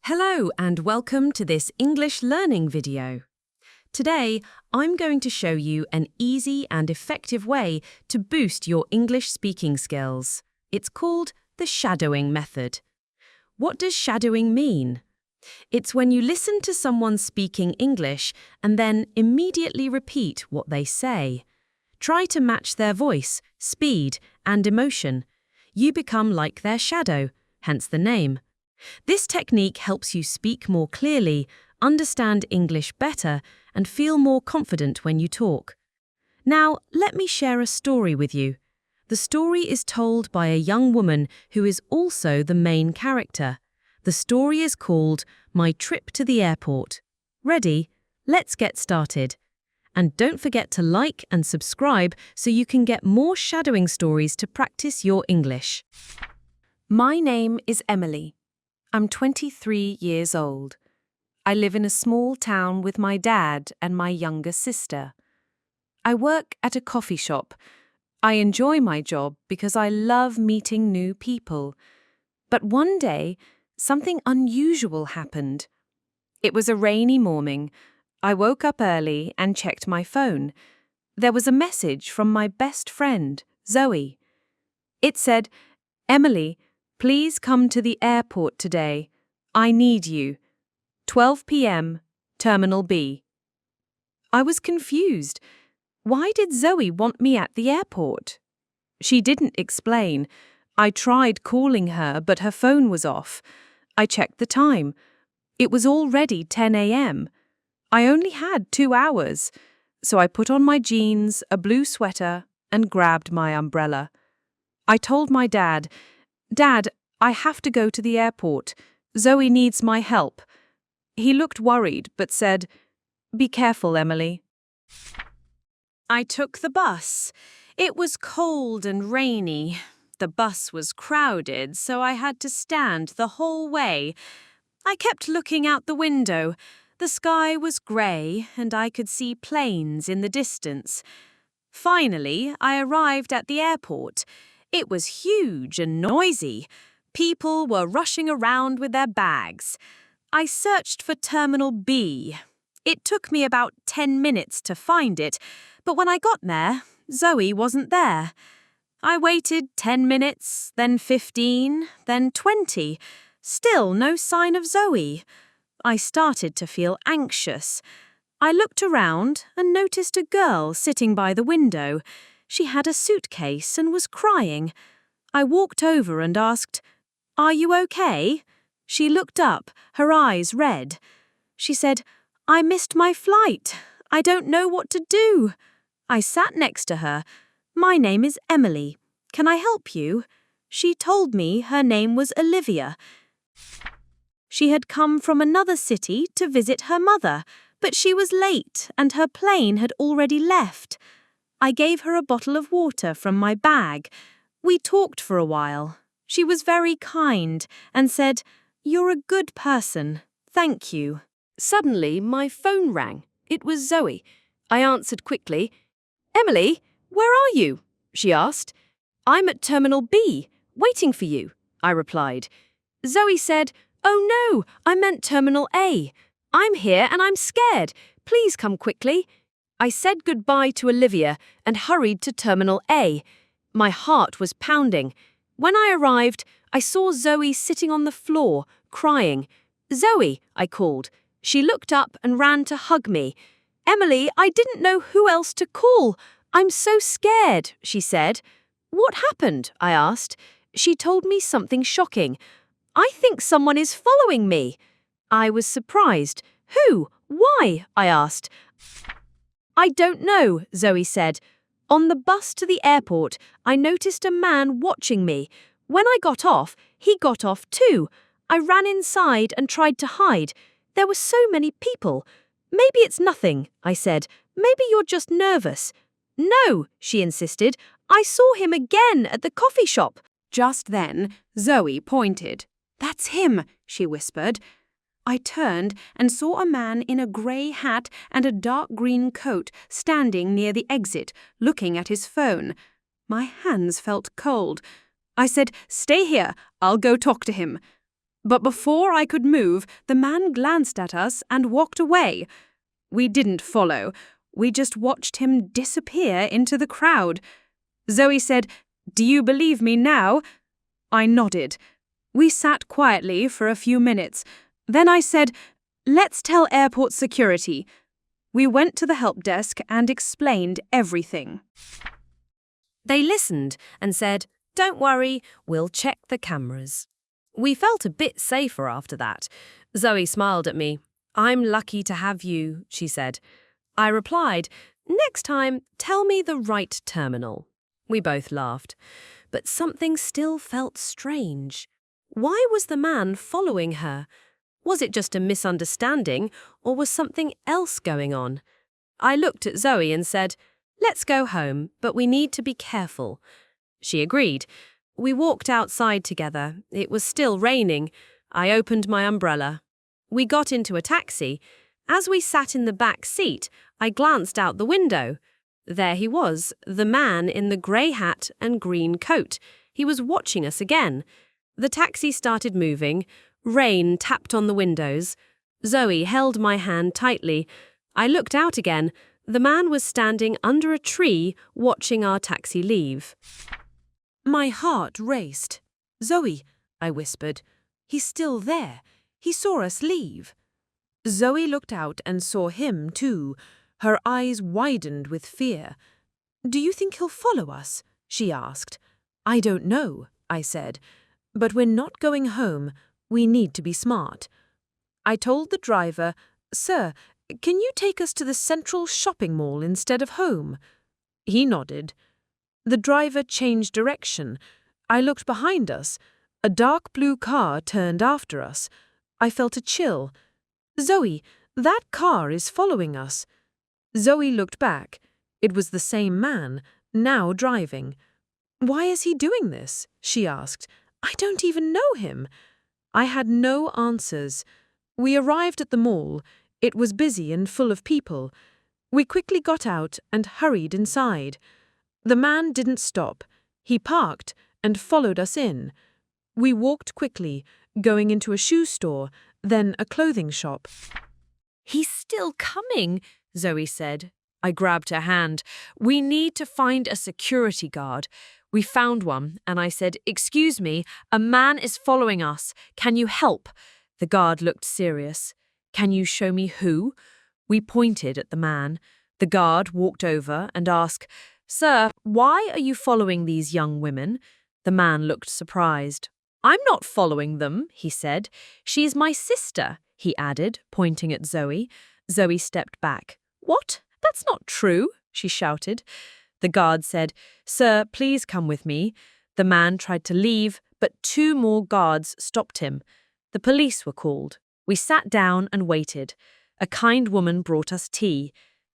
Hello and welcome to this English learning video. Today, I'm going to show you an easy and effective way to boost your English speaking skills. It's called the shadowing method. What does shadowing mean? It's when you listen to someone speaking English and then immediately repeat what they say. Try to match their voice, speed, and emotion. You become like their shadow, hence the name. This technique helps you speak more clearly, understand English better, and feel more confident when you talk. Now, let me share a story with you. The story is told by a young woman who is also the main character. The story is called My Trip to the Airport. Ready? Let's get started. And don't forget to like and subscribe so you can get more shadowing stories to practice your English. My name is Emily. I'm 23 years old. I live in a small town with my dad and my younger sister. I work at a coffee shop. I enjoy my job because I love meeting new people. But one day, something unusual happened. It was a rainy morning. I woke up early and checked my phone. There was a message from my best friend, Zoe. It said, "Emily, please come to the airport today. I need you. 12 p.m., Terminal B." I was confused. Why did Zoe want me at the airport? She didn't explain. I tried calling her, but her phone was off. I checked the time. It was already 10 a.m. I only had 2 hours. So I put on my jeans, a blue sweater, and grabbed my umbrella. I told my dad, "Dad, I have to go to the airport. Zoe needs my help." He looked worried but said, "Be careful, Emily." I took the bus. It was cold and rainy. The bus was crowded, so I had to stand the whole way. I kept looking out the window. The sky was grey and I could see planes in the distance. Finally, I arrived at the airport. It was huge and noisy. People were rushing around with their bags. I searched for Terminal B. It took me about 10 minutes to find it, but when I got there, Zoe wasn't there. I waited 10 minutes, then 15, then 20. Still no sign of Zoe. I started to feel anxious. I looked around and noticed a girl sitting by the window. She had a suitcase and was crying. I walked over and asked, "Are you okay?" She looked up, her eyes red. She said, "I missed my flight. I don't know what to do." I sat next to her. "My name is Emily. Can I help you?" She told me her name was Olivia. She had come from another city to visit her mother, but she was late and her plane had already left. I gave her a bottle of water from my bag. We talked for a while. She was very kind and said, "You're a good person. Thank you." Suddenly, my phone rang. It was Zoe. I answered quickly. "Emily, where are you?" she asked. "I'm at Terminal B, waiting for you," I replied. Zoe said, "Oh no, I meant Terminal A. I'm here and I'm scared. Please come quickly." I said goodbye to Olivia and hurried to Terminal A. My heart was pounding. When I arrived, I saw Zoe sitting on the floor, crying. "Zoe," I called. She looked up and ran to hug me. "Emily, I didn't know who else to call. I'm so scared," she said. "What happened?" I asked. She told me something shocking. "I think someone is following me." I was surprised. "Who? Why?" I asked. "I don't know," Zoe said. "On the bus to the airport, I noticed a man watching me. When I got off, he got off too. I ran inside and tried to hide. There were so many people. Maybe it's nothing," I said. "Maybe you're just nervous." "No," she insisted. "I saw him again at the coffee shop." Just then, Zoe pointed. "That's him," she whispered. I turned and saw a man in a grey hat and a dark green coat standing near the exit, looking at his phone. My hands felt cold. I said, "Stay here, I'll go talk to him." But before I could move, the man glanced at us and walked away. We didn't follow. We just watched him disappear into the crowd. Zoe said, "Do you believe me now?" I nodded. We sat quietly for a few minutes. Then I said, "Let's tell airport security." We went to the help desk and explained everything. They listened and said, "Don't worry, we'll check the cameras." We felt a bit safer after that. Zoe smiled at me. "I'm lucky to have you," she said. I replied, "Next time, tell me the right terminal." We both laughed. But something still felt strange. Why was the man following her? Was it just a misunderstanding, or was something else going on? I looked at Zoe and said, "Let's go home, but we need to be careful." She agreed. We walked outside together. It was still raining. I opened my umbrella. We got into a taxi. As we sat in the back seat, I glanced out the window. There he was, the man in the grey hat and green coat. He was watching us again. The taxi started moving. Rain tapped on the windows. Zoe held my hand tightly. I looked out again. The man was standing under a tree watching our taxi leave. My heart raced. "Zoe," I whispered, "he's still there. He saw us leave." Zoe looked out and saw him too. Her eyes widened with fear. "Do you think he'll follow us?" she asked. "I don't know," I said. "But we're not going home. We need to be smart." I told the driver, "Sir, can you take us to the central shopping mall instead of home?" He nodded. The driver changed direction. I looked behind us. A dark blue car turned after us. I felt a chill. "Zoe, that car is following us." Zoe looked back. It was the same man, now driving. "Why is he doing this?" she asked. "I don't even know him." I had no answers. We arrived at the mall. It was busy and full of people. We quickly got out and hurried inside. The man didn't stop. He parked and followed us in. We walked quickly, going into a shoe store, then a clothing shop. "He's still coming," Zoe said. I grabbed her hand. "We need to find a security guard." We found one, and I said, "Excuse me, a man is following us. Can you help?" The guard looked serious. "Can you show me who?" We pointed at the man. The guard walked over and asked, "Sir, why are you following these young women?" The man looked surprised. "I'm not following them," he said. "She's my sister," he added, pointing at Zoe. Zoe stepped back. "What? That's not true," she shouted. The guard said, "Sir, please come with me." The man tried to leave, but 2 more guards stopped him. The police were called. We sat down and waited. A kind woman brought us tea.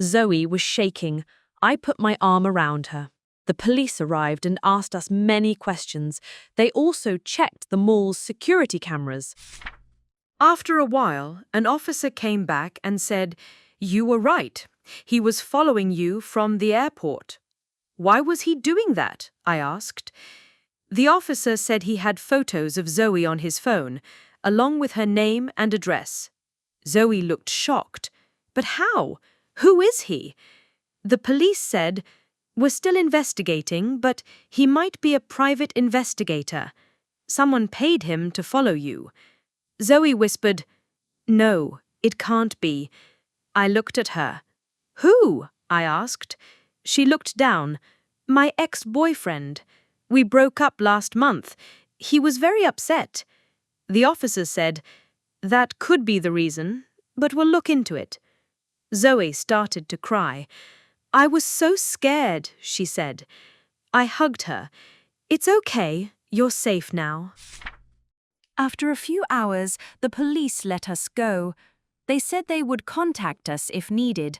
Zoe was shaking. I put my arm around her. The police arrived and asked us many questions. They also checked the mall's security cameras. After a while, an officer came back and said, "You were right. He was following you from the airport." "Why was he doing that?" I asked. The officer said he had photos of Zoe on his phone, along with her name and address. Zoe looked shocked. "But how? Who is he?" The police said, "We're still investigating, but he might be a private investigator. Someone paid him to follow you." Zoe whispered, "No, it can't be." I looked at her. "Who?" I asked. She looked down. "My ex-boyfriend. We broke up last month. He was very upset." The officer said, "That could be the reason, but we'll look into it." Zoe started to cry. "I was so scared," she said. I hugged her. "It's okay. You're safe now." After a few hours, the police let us go. They said they would contact us if needed.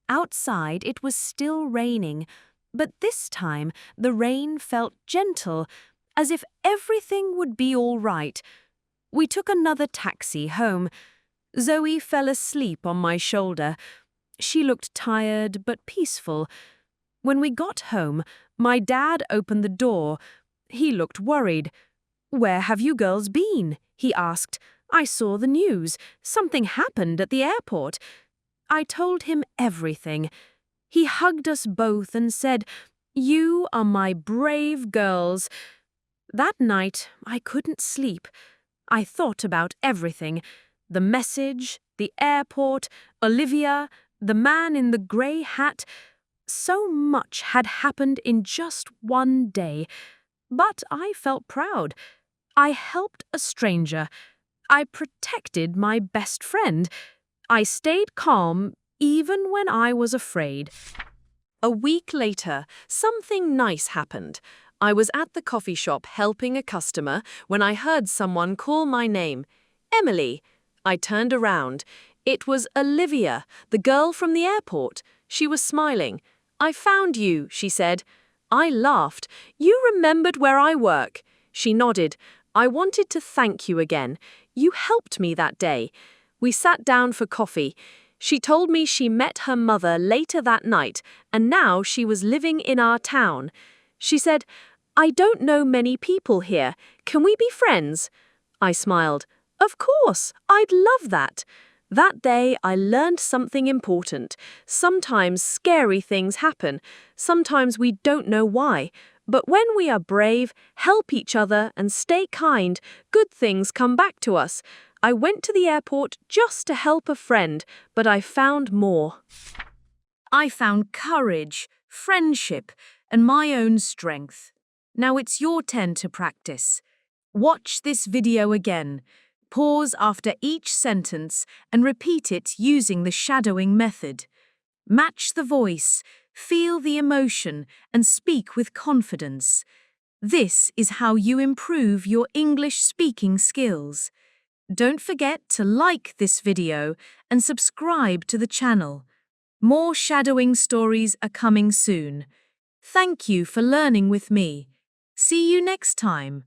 Outside, it was still raining, but this time the rain felt gentle, as if everything would be all right. We took another taxi home. Zoe fell asleep on my shoulder. She looked tired but peaceful. When we got home, my dad opened the door. He looked worried. "Where have you girls been?" he asked. "I saw the news. Something happened at the airport." I told him everything. He hugged us both and said, "You are my brave girls." That night, I couldn't sleep. I thought about everything. The message, the airport, Olivia, the man in the grey hat. So much had happened in just one day. But I felt proud. I helped a stranger. I protected my best friend. I stayed calm even when I was afraid. A week later, something nice happened. I was at the coffee shop helping a customer when I heard someone call my name. Emily. I turned around. It was Olivia, the girl from the airport. She was smiling. "I found you," she said. I laughed. "You remembered where I work." She nodded. "I wanted to thank you again. You helped me that day." We sat down for coffee. She told me she met her mother later that night, and now she was living in our town. She said, "I don't know many people here. Can we be friends?" I smiled. "Of course, I'd love that." That day, I learned something important. Sometimes scary things happen. Sometimes we don't know why. But when we are brave, help each other, and stay kind, good things come back to us. I went to the airport just to help a friend, but I found more. I found courage, friendship, and my own strength. Now it's your turn to practice. Watch this video again. Pause after each sentence and repeat it using the shadowing method. Match the voice, feel the emotion, and speak with confidence. This is how you improve your English speaking skills. Don't forget to like this video and subscribe to the channel. More shadowing stories are coming soon. Thank you for learning with me. See you next time.